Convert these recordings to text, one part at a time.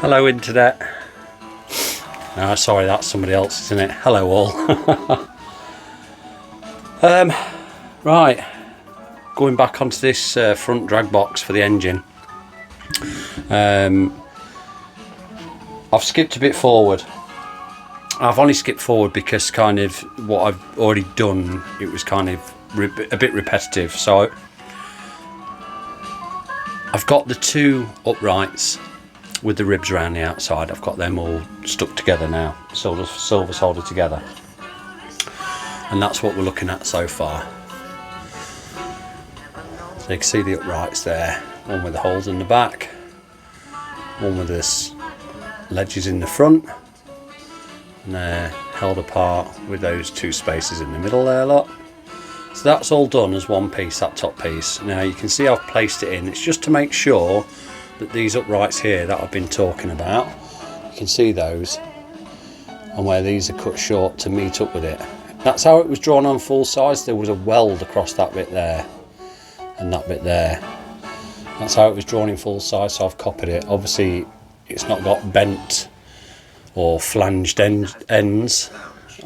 Hello internet. No, sorry, that's somebody else, isn't it? Hello all. Right, going back onto this front drag box for the engine. I've skipped a bit forward. I've only skipped forward because kind of what I've already done, it was kind of a bit repetitive. So I've got the two uprights with the ribs around the outside. I've got them all stuck together now, silver soldered together, and that's what we're looking at so far. So you can see the uprights there, one with the holes in the back, one with this ledges in the front, and they're held apart with those two spaces in the middle there, look. So that's all done as one piece, that top piece. Now you can see I've placed it in. It's just to make sure that these uprights here that I've been talking about, you can see those, and where these are cut short to meet up with it. That's how it was drawn on full size. There was a weld across that bit there and that bit there. That's how it was drawn in full size, so I've copied it. Obviously it's not got bent or flanged ends.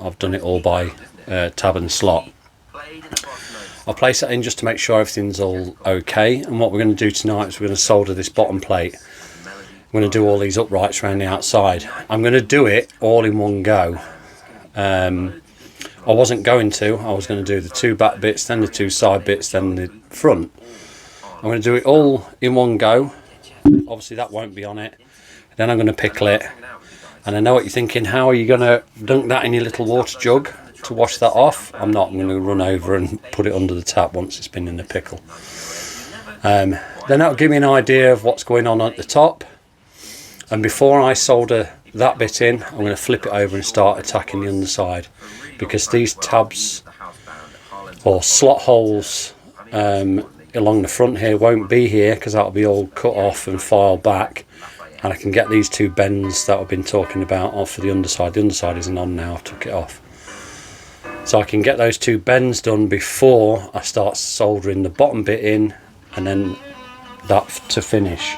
I've done it all by tab and slot. I'll place that in just to make sure everything's all okay, and what we're going to do tonight is we're going to solder this bottom plate. I'm going to do all these uprights around the outside. I'm going to do it all in one go. I wasn't going to. I was going to do the two back bits, then the two side bits, then the front. I'm going to do it all in one go. Obviously that won't be on it. Then I'm going to pickle it. And I know what you're thinking, how are you going to dunk that in your little water jug to wash that off? I'm not. I'm going to run over and put it under the tap once it's been in the pickle. Then that'll give me an idea of what's going on at the top. And before I solder that bit in, I'm going to flip it over and start attacking the underside, because these tabs or slot holes along the front here won't be here, because that'll be all cut off and filed back. And I can get these two bends that I've been talking about off for the underside. The underside isn't on now, I've took it off. So I can get those two bends done before I start soldering the bottom bit in, and then that to finish.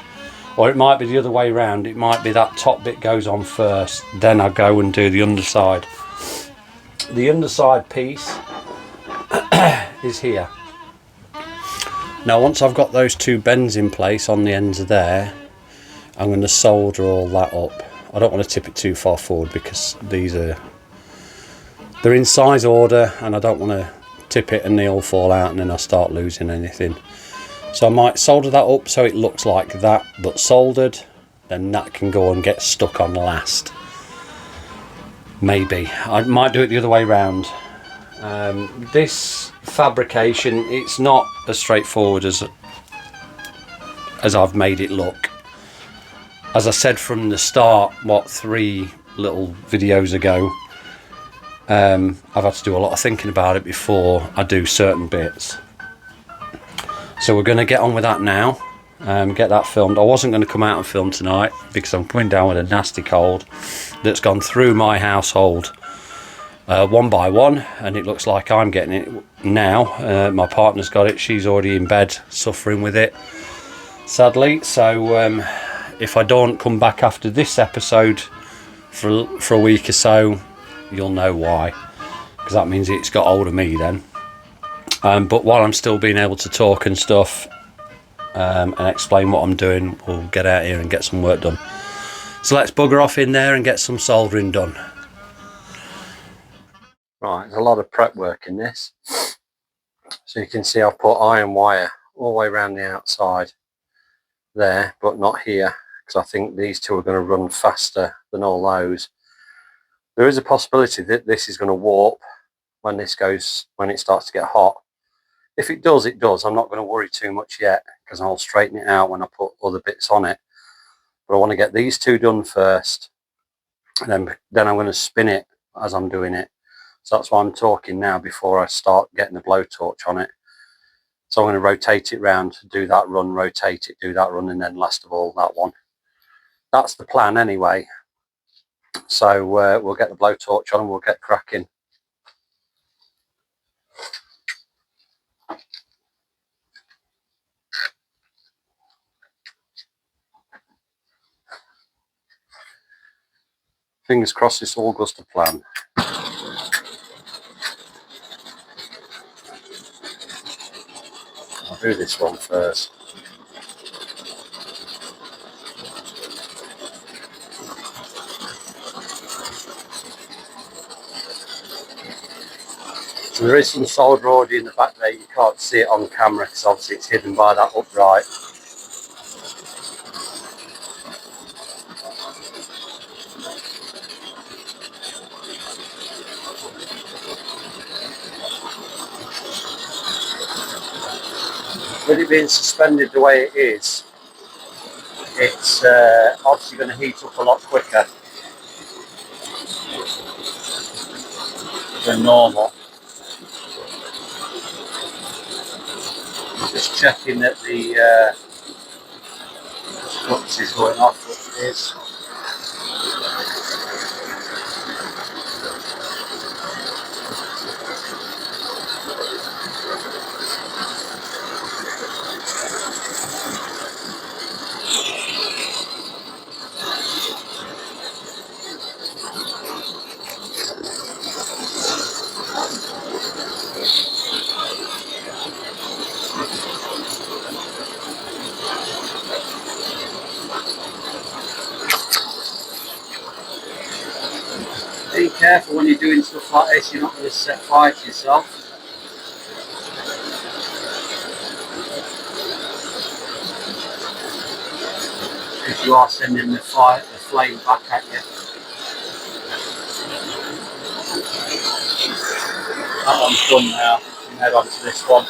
Or it might be the other way around. It might be that top bit goes on first, then I go and do the underside. The underside piece is here. Now once I've got those two bends in place on the ends of there, I'm going to solder all that up. I don't want to tip it too far forward because they're in size order, and I don't want to tip it and they all fall out and then I start losing anything. So I might solder that up so it looks like that but soldered, then that can go and get stuck on last. Maybe I might do it the other way around. This fabrication, it's not as straightforward as I've made it look. As I said from the start, 3 little videos ago, I've had to do a lot of thinking about it before I do certain bits. So we're going to get on with that now, get that filmed. I wasn't going to come out and film tonight because I'm coming down with a nasty cold that's gone through my household one by one, and it looks like I'm getting it now. My partner's got it. She's already in bed suffering with it, sadly. So if I don't come back after this episode for a week or so, you'll know why, because that means it's got hold of me then. But while I'm still being able to talk and stuff and explain what I'm doing, we'll get out here and get some work done. So let's bugger off in there and get some soldering done. Right, there's a lot of prep work in this. So you can see I've put iron wire all the way around the outside there, but not here, because I think these two are going to run faster than all those. There is a possibility that this is going to warp when it starts to get hot. If it does, it does. I'm not going to worry too much yet, because I'll straighten it out when I put other bits on it. But I want to get these two done first, and then I'm going to spin it as I'm doing it. So that's why I'm talking now before I start getting the blowtorch on it. So I'm going to rotate it round, do that run, rotate it, do that run, and then last of all that one. That's the plan anyway. So we'll get the blowtorch on and we'll get cracking. Fingers crossed this all goes to plan. I'll do this one first. So there is some solder already in the back there. You can't see it on camera because obviously it's hidden by that upright. With it being suspended the way it is, it's obviously going to heat up a lot quicker than normal. Just checking that the flux is going off, what it is. Be careful when you're doing stuff like this, you're not going to set fire to yourself. If you are sending the flame back at you. That one's done now. We can head on to this one.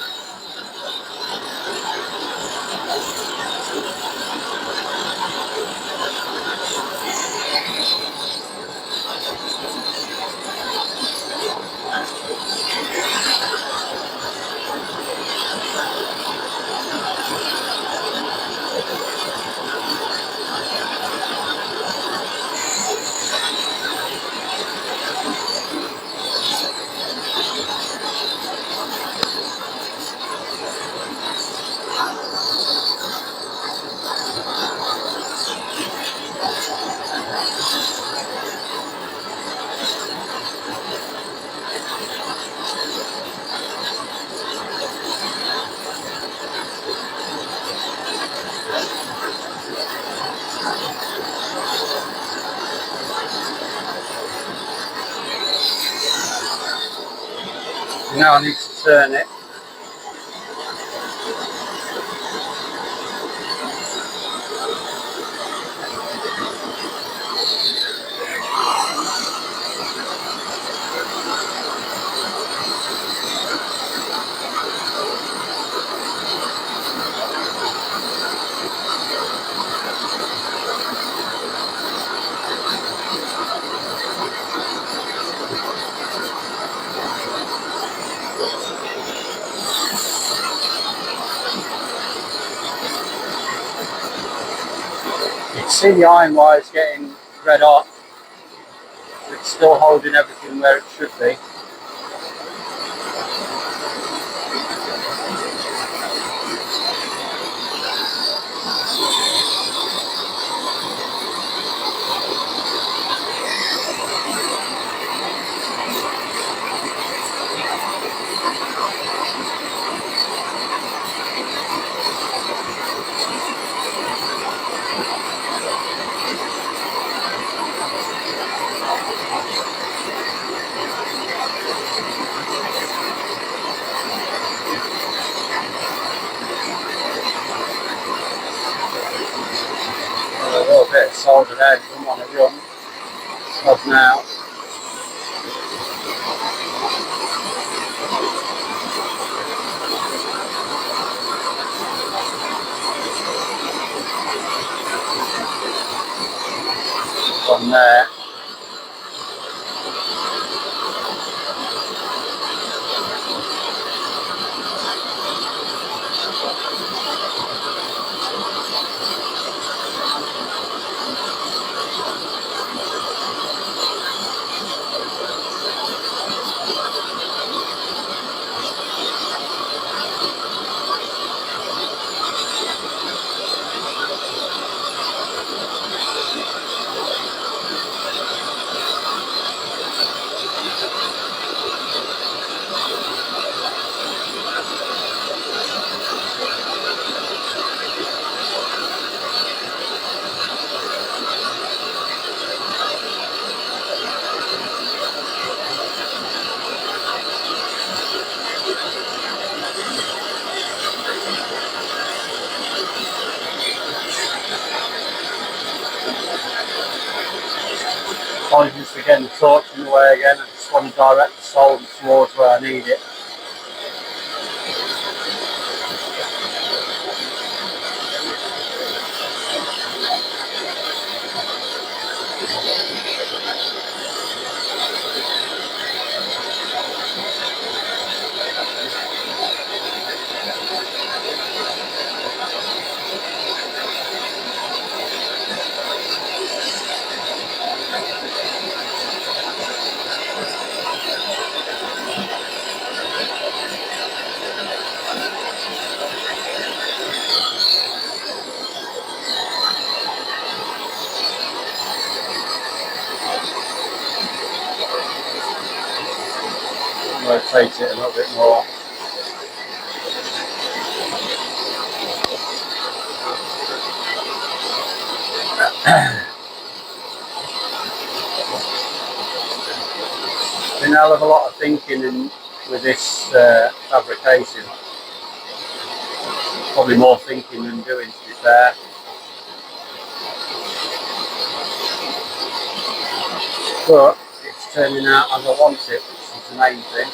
Now I need to turn it. You can see the iron wires getting red hot. It's still holding everything where it should be. A little bit of solder there, doesn't want to run. Stop now. One there. getting the torch in the way again. I just want to direct the solder towards where I need it. Rotate it a little bit more. Been a hell of a lot of thinking with this fabrication. Probably more thinking than doing, to be fair. But it's turning out as I want it, which is the main thing.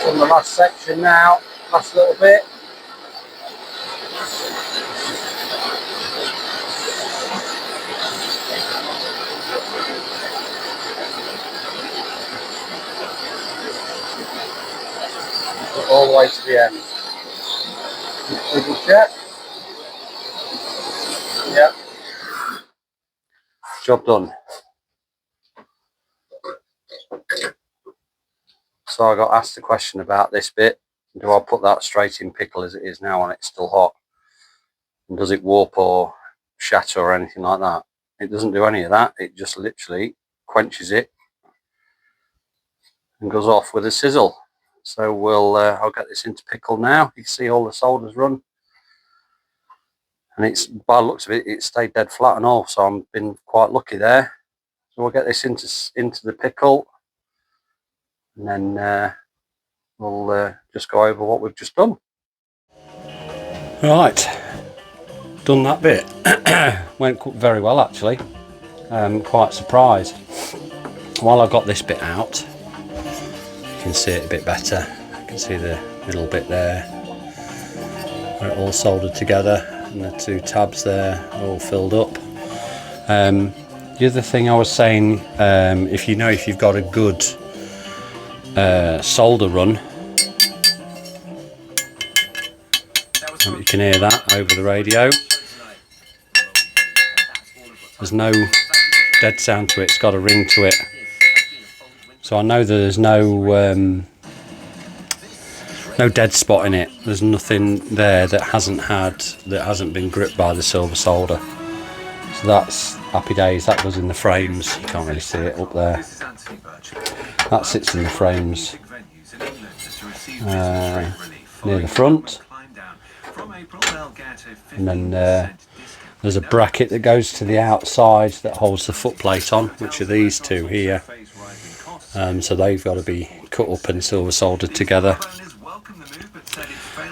On the last section now, last little bit. All the way to the end. Double check. Yep. Job done. So I got asked a question about this bit. Do I put that straight in pickle as it is now when it's still hot? And does it warp or shatter or anything like that? It doesn't do any of that. It just literally quenches it and goes off with a sizzle. So I'll get this into pickle now. You can see all the solders run. And it's, by the looks of it, it stayed dead flat and all. So I've been quite lucky there. So we'll get this into the pickle. And then we'll just go over what we've just done. Right, done that bit. Went very well actually. Quite surprised. While I got this bit out, you can see it a bit better. You can see the middle bit there, where it all soldered together, and the two tabs there are all filled up. The other thing I was saying, if you've got a good solder run, you can hear that over the radio. There's no dead sound to it, it's got a ring to it. So I know that there's no dead spot in it. There's nothing there that hasn't been gripped by the silver solder. So that's happy days. That goes in the frames. You can't really see it up there. That sits in the frames near the front. And then there's a bracket that goes to the outside that holds the footplate on, which are these two here. So they've got to be cut up and silver soldered together.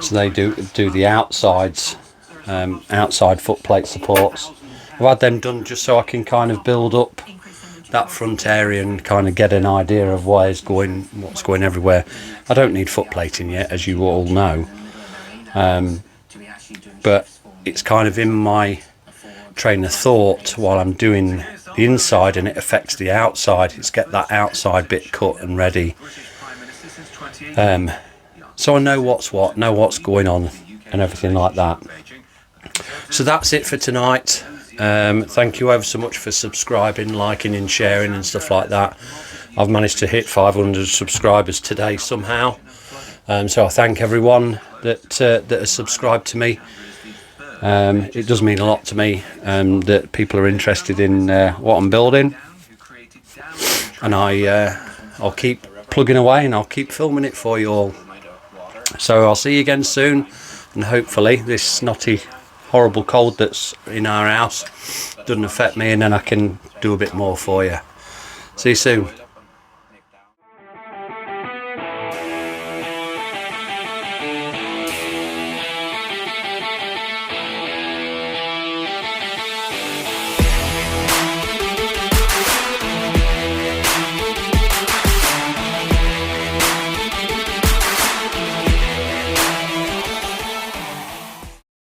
So they do the outsides, outside footplate supports. I've had them done just so I can kind of build up that front area and kind of get an idea of what's going everywhere. I don't need footplating yet, as you all know, but it's kind of in my train of thought while I'm doing the inside and it affects the outside. It's get that outside bit cut and ready. So I know what's what, know what's going on and everything like that. So that's it for tonight. Thank you ever so much for subscribing, liking and sharing and stuff like that. I've managed to hit 500 subscribers today somehow. So I thank everyone that has subscribed to me. It does mean a lot to me that people are interested in what I'm building, and I'll keep plugging away and I'll keep filming it for you all. So I'll see you again soon, and hopefully this snotty horrible cold that's in our house doesn't affect me, and then I can do a bit more for you. See you soon.